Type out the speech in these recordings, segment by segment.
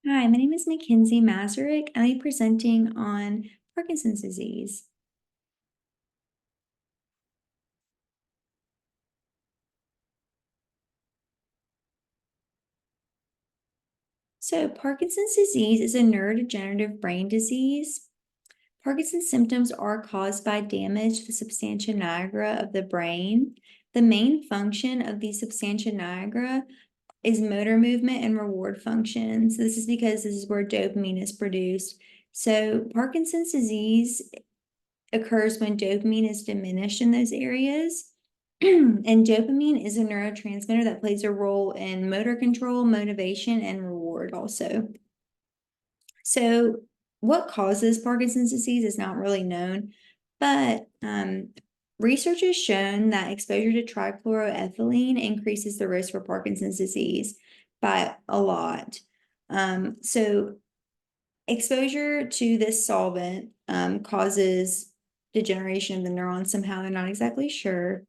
Hi, my name is Mackenzie Mazurek. I'll be presenting on Parkinson's disease. So Parkinson's disease is a neurodegenerative brain disease. Parkinson's symptoms are caused by damage to the substantia nigra of the brain. The main function of the substantia nigra is motor movement and reward functions. This is because this is where dopamine is produced. So Parkinson's disease occurs when dopamine is diminished in those areas. And dopamine is a neurotransmitter that plays a role in motor control, motivation, and reward also. So what causes Parkinson's disease is not really known, but research has shown that exposure to trichloroethylene increases the risk for Parkinson's disease by a lot. So exposure to this solvent causes degeneration of the neurons somehow. They're not exactly sure.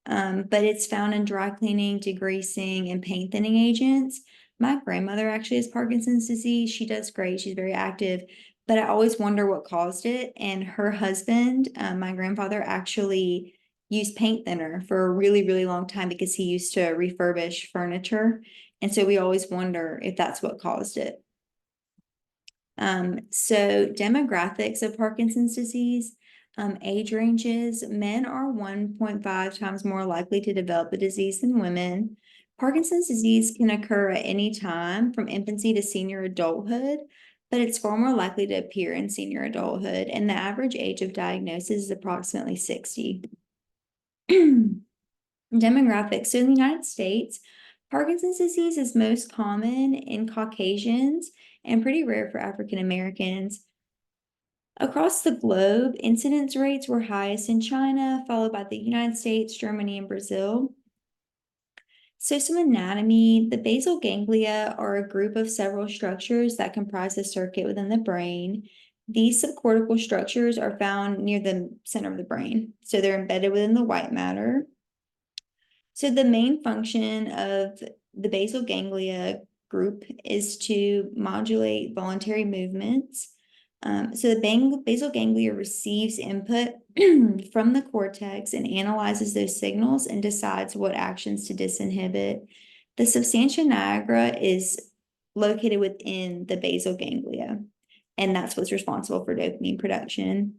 But it's found in dry cleaning, degreasing, and paint thinning agents. My grandmother actually has Parkinson's disease. She does great. She's very active, but I always wonder what caused it. And her husband, my grandfather, actually used paint thinner for a really, really long time because he used to refurbish furniture. And so we always wonder if that's what caused it. So demographics of Parkinson's disease, age ranges, men are 1.5 times more likely to develop the disease than women. Parkinson's disease can occur at any time from infancy to senior adulthood, but it's far more likely to appear in senior adulthood, and the average age of diagnosis is approximately 60. Demographics. So in the United States, Parkinson's disease is most common in Caucasians and pretty rare for African Americans. Across the globe, incidence rates were highest in China, followed by the United States, Germany, and Brazil. So some anatomy, the basal ganglia are a group of several structures that comprise a circuit within the brain. These subcortical structures are found near the center of the brain. So they're embedded within the white matter. So the main function of the basal ganglia group is to modulate voluntary movements. So the basal ganglia receives input from the cortex and analyzes those signals and decides what actions to disinhibit. The substantia nigra is located within the basal ganglia, and that's what's responsible for dopamine production.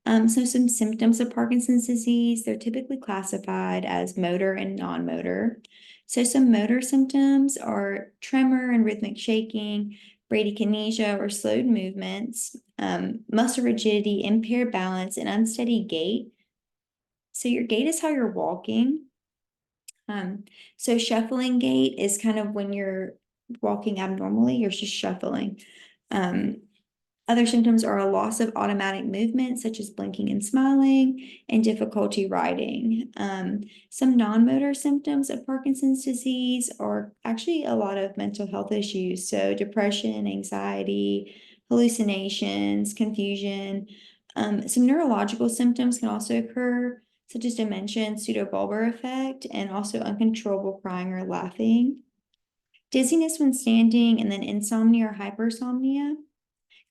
So some symptoms of Parkinson's disease, they're typically classified as motor and non-motor. So some motor symptoms are tremor and rhythmic shaking, bradykinesia or slowed movements, muscle rigidity, impaired balance, and unsteady gait. So your gait is how you're walking. So shuffling gait is kind of when you're walking abnormally, you're just shuffling. Other symptoms are a loss of automatic movement, such as blinking and smiling, and difficulty riding. Some non-motor symptoms of Parkinson's disease are actually a lot of mental health issues. So depression, anxiety, hallucinations, confusion. Some neurological symptoms can also occur, such as dementia and pseudobulbar effect, and also uncontrollable crying or laughing. Dizziness when standing, and then insomnia or hypersomnia.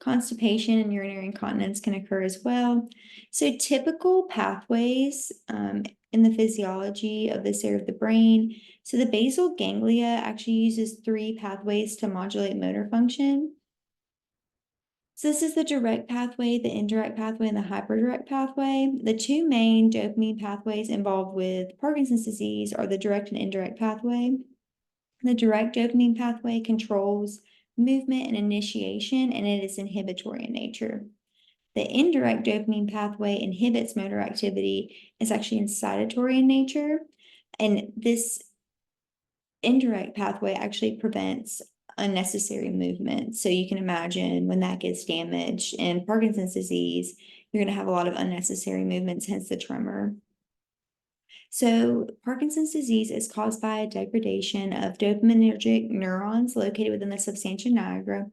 Constipation and urinary incontinence can occur as well. So typical pathways in the physiology of this area of the brain. So the basal ganglia actually uses 3 pathways to modulate motor function. So this is the direct pathway, the indirect pathway, and the hyperdirect pathway. The 2 main dopamine pathways involved with Parkinson's disease are the direct and indirect pathway. The direct dopamine pathway controls movement and initiation, and it is inhibitory in nature. The indirect dopamine pathway inhibits motor activity, it's actually incitatory in nature, and this indirect pathway actually prevents unnecessary movement. So you can imagine when that gets damaged in Parkinson's disease, you're going to have a lot of unnecessary movements, hence the tremor. So Parkinson's disease is caused by a degradation of dopaminergic neurons located within the substantia nigra.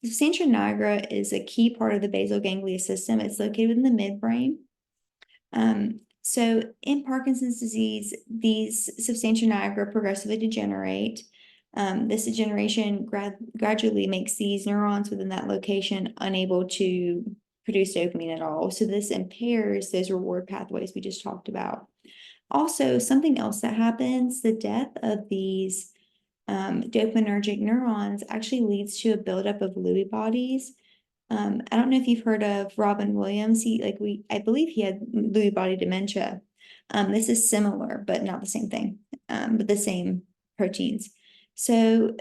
The substantia nigra is a key part of the basal ganglia system. It's located within the midbrain. So in Parkinson's disease, these substantia nigra progressively degenerate. This degeneration gradually makes these neurons within that location unable to produce dopamine at all. So this impairs those reward pathways we just talked about. Also, something else that happens, the death of these dopaminergic neurons actually leads to a buildup of Lewy bodies. I don't know if you've heard of Robin Williams. I believe he had Lewy body dementia. This is similar, but not the same thing, but the same proteins. So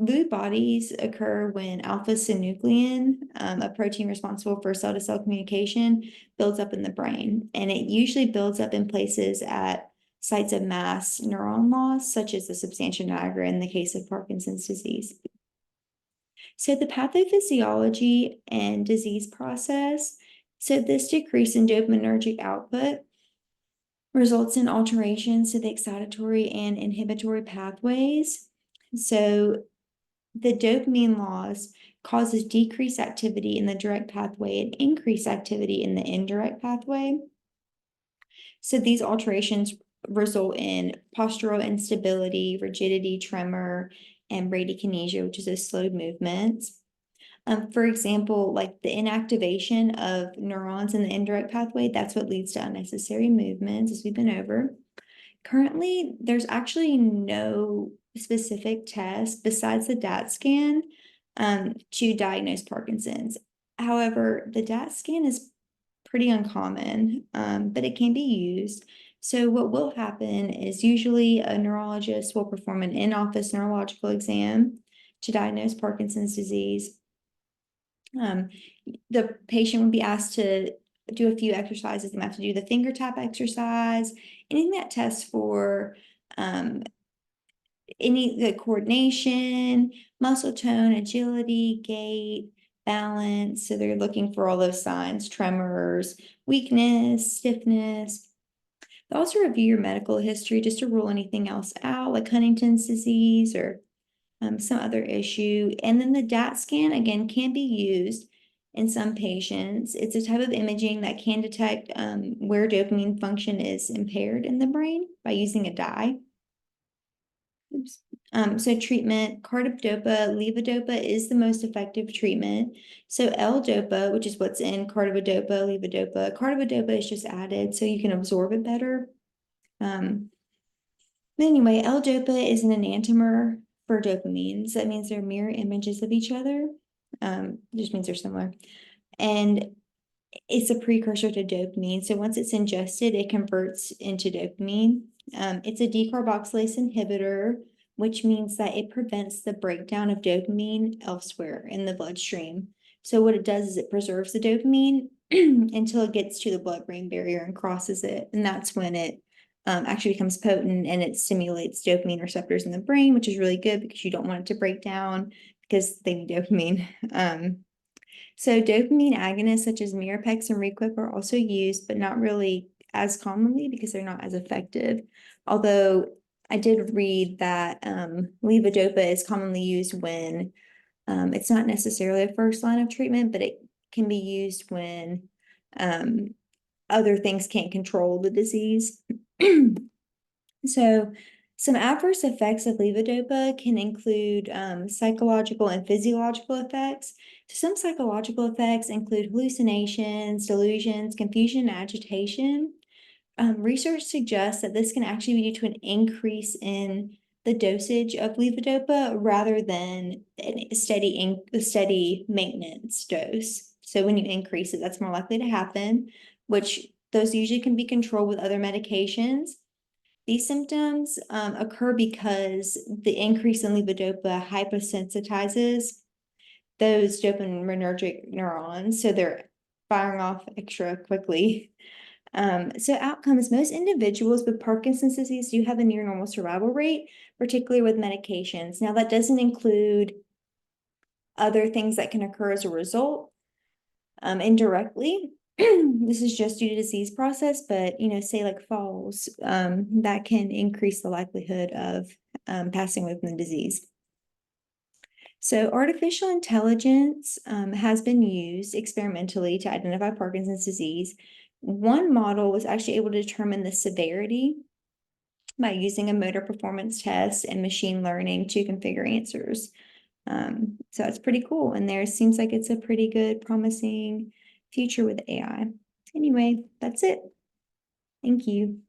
Lewy bodies occur when alpha-synuclein, a protein responsible for cell-to-cell communication, builds up in the brain. And it usually builds up in places at sites of mass neuron loss, such as the substantia nigra in the case of Parkinson's disease. So the pathophysiology and disease process, so this decrease in dopaminergic output results in alterations to the excitatory and inhibitory pathways. So the dopamine loss causes decreased activity in the direct pathway and increased activity in the indirect pathway. So these alterations result in postural instability, rigidity, tremor, and bradykinesia, which is a slowed movements. For example, like the inactivation of neurons in the indirect pathway, that's what leads to unnecessary movements, as we've been over. Currently, there's actually no specific test besides the DAT scan to diagnose Parkinson's. However, the DAT scan is pretty uncommon, but it can be used. So what will happen is usually a neurologist will perform an in-office neurological exam to diagnose Parkinson's disease. The patient would be asked to do a few exercises. They have to do the finger tap exercise, anything that tests for the coordination, muscle tone, agility, gait, balance. So they're looking for all those signs, tremors, weakness, stiffness. They also review your medical history just to rule anything else out, like Huntington's disease or some other issue. And then the DAT scan, again, can be used in some patients. It's a type of imaging that can detect where dopamine function is impaired in the brain by using a dye. Oops. So treatment, carbidopa, levodopa is the most effective treatment. So L-dopa, which is what's in carbidopa, levodopa. Carbidopa is just added so you can absorb it better. Anyway, L-dopa is an enantiomer for dopamine. So that means they're mirror images of each other. Just means they're similar. And it's a precursor to dopamine. So once it's ingested, it converts into dopamine. It's a decarboxylase inhibitor, which means that it prevents the breakdown of dopamine elsewhere in the bloodstream. So what it does is it preserves the dopamine until it gets to the blood-brain barrier and crosses it. And that's when it actually becomes potent and it stimulates dopamine receptors in the brain, which is really good because you don't want it to break down because they need dopamine. So dopamine agonists such as Mirapex and Requip are also used, but not really as commonly because they're not as effective. Although I did read that levodopa is commonly used when it's not necessarily a first line of treatment, but it can be used when other things can't control the disease. So some adverse effects of levodopa can include psychological and physiological effects. So some psychological effects include hallucinations, delusions, confusion, and agitation. Research suggests that this can actually be due to an increase in the dosage of levodopa rather than a steady maintenance dose. So when you increase it, that's more likely to happen, which those usually can be controlled with other medications. These symptoms occur because the increase in levodopa hyposensitizes those dopaminergic neurons, so they're firing off extra quickly. So outcomes, most individuals with Parkinson's disease do have a near normal survival rate, particularly with medications. Now that doesn't include other things that can occur as a result indirectly. This is just due to disease process, but say like falls, that can increase the likelihood of passing away from the disease. So artificial intelligence has been used experimentally to identify Parkinson's disease. One model was actually able to determine the severity by using a motor performance test and machine learning to configure answers. So that's pretty cool. And there seems like it's a pretty good, promising future with AI. Anyway, that's it. Thank you.